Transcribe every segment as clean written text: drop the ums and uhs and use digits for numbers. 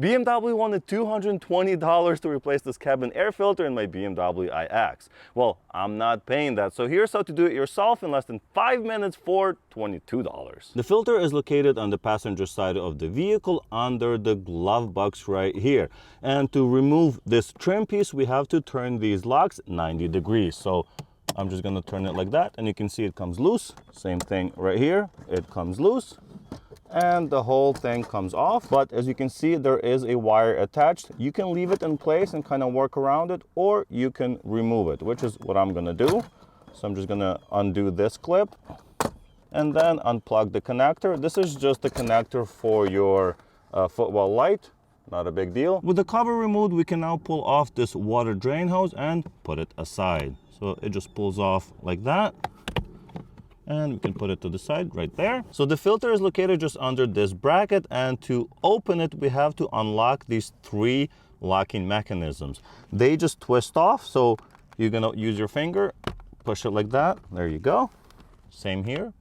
BMW wanted $220 to replace this cabin air filter in my BMW iX. Well, I'm not paying that, so here's how to do it yourself in less than 5 minutes for $22. The filter is located on the passenger side of the vehicle under the glove box right here. And to remove this trim piece, we have to turn these locks 90 degrees. So I'm just gonna turn it like that, and you can see it comes loose. Same thing right here, it comes loose. And the whole thing comes off. But as you can see, there is a wire attached. You can leave it in place and kind of work around it, or you can remove it, which is what I'm gonna do. So I'm just gonna undo this clip and then unplug the connector. This is just the connector for your footwell light, not a big deal. With the cover removed, we can now pull off this water drain hose and put it aside. So it just pulls off like that. And we can put it to the side right there. So the filter is located just under this bracket, and to open it, we have to unlock these 3 locking mechanisms. They just twist off, so you're gonna use your finger, push it like that, there you go. Same here,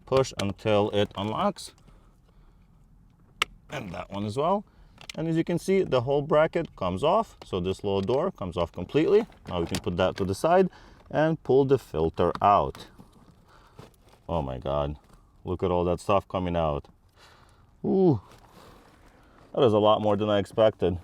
push until it unlocks. And that one as well. And as you can see, the whole bracket comes off, so this little door comes off completely. Now we can put that to the side and pull the filter out. Oh my God, look at all that stuff coming out. Ooh, that is a lot more than I expected.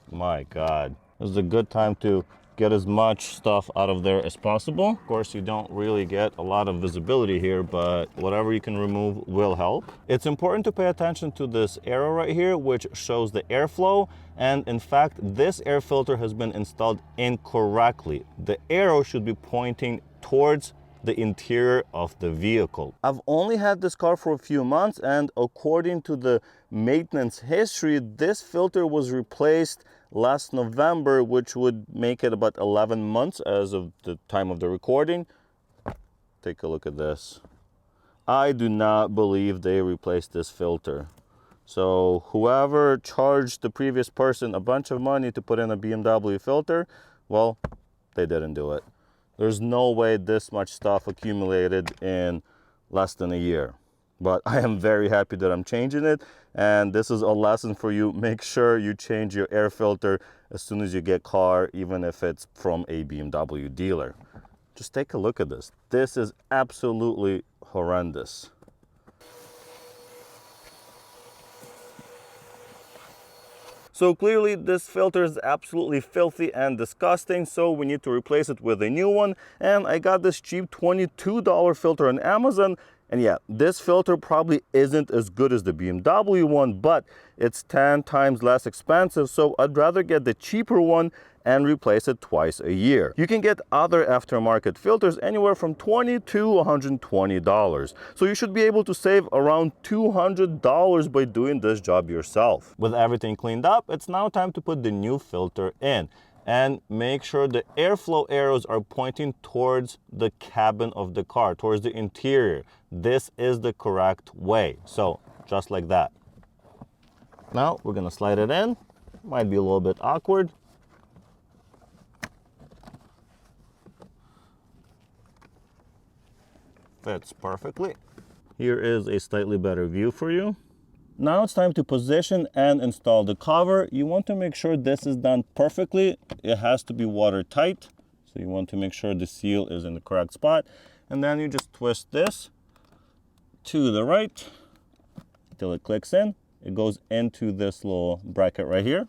My God, this is a good time to get as much stuff out of there as possible. Of course, you don't really get a lot of visibility here, but whatever you can remove will help. It's important to pay attention to this arrow right here, which shows the airflow. And in fact, this air filter has been installed incorrectly. The arrow should be pointing towards the interior of the vehicle. I've only had this car for a few months, and according to the maintenance history, this filter was replaced last November, which would make it about 11 months as of the time of the recording. Take a look at this. I do not believe they replaced this filter. So whoever charged the previous person a bunch of money to put in a BMW filter, well, they didn't do it. There's no way this much stuff accumulated in less than a year. But I am very happy that I'm changing it. And this is a lesson for you. Make sure you change your air filter as soon as you get car, even if it's from a BMW dealer. Just take a look at this. This is absolutely horrendous. So clearly this filter is absolutely filthy and disgusting, so we need to replace it with a new one. And I got this cheap $22 filter on Amazon. And yeah, this filter probably isn't as good as the BMW one, but it's 10 times less expensive, so I'd rather get the cheaper one and replace it twice a year. You can get other aftermarket filters anywhere from $20 to $120. So you should be able to save around $200 by doing this job yourself. With everything cleaned up, it's now time to put the new filter in. And make sure the airflow arrows are pointing towards the cabin of the car, towards the interior. This is the correct way. So just like that. Now we're gonna slide it in. Might be a little bit awkward. Fits perfectly. Here is a slightly better view for you. Now it's time to position and install the cover. You want to make sure this is done perfectly. It has to be watertight. So you want to make sure the seal is in the correct spot. And then you just twist this to the right till it clicks in. It goes into this little bracket right here.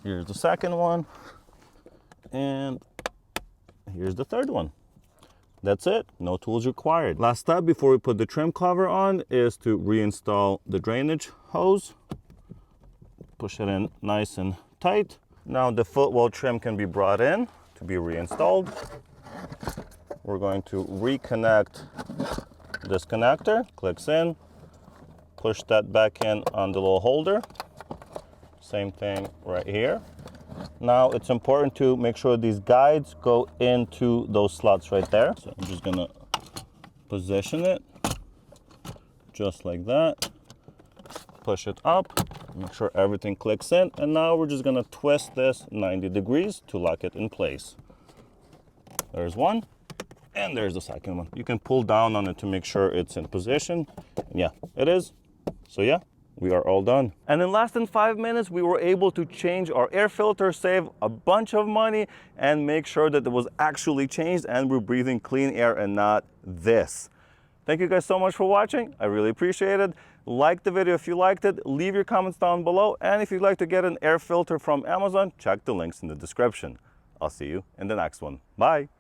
Here's the second one. And here's the third one. That's it, no tools required. Last step before we put the trim cover on is to reinstall the drainage hose. Push it in nice and tight. Now the footwell trim can be brought in to be reinstalled. We're going to reconnect this connector, clicks in, push that back in on the little holder. Same thing right here. Now it's important to make sure these guides go into those slots right there. So I'm just gonna position it just like that. Push it up, make sure everything clicks in, and now we're just gonna twist this 90 degrees to lock it in place. There's one, And there's the second one. You can pull down on it to make sure it's in position. And yeah, it is. So yeah, we are all done. And in less than 5 minutes, we were able to change our air filter, save a bunch of money, and make sure that it was actually changed and we're breathing clean air and not this. Thank you guys so much for watching. I really appreciate it. Like the video if you liked it, leave your comments down below, and if you'd like to get an air filter from Amazon, check the links in the description. I'll see you in the next one. Bye.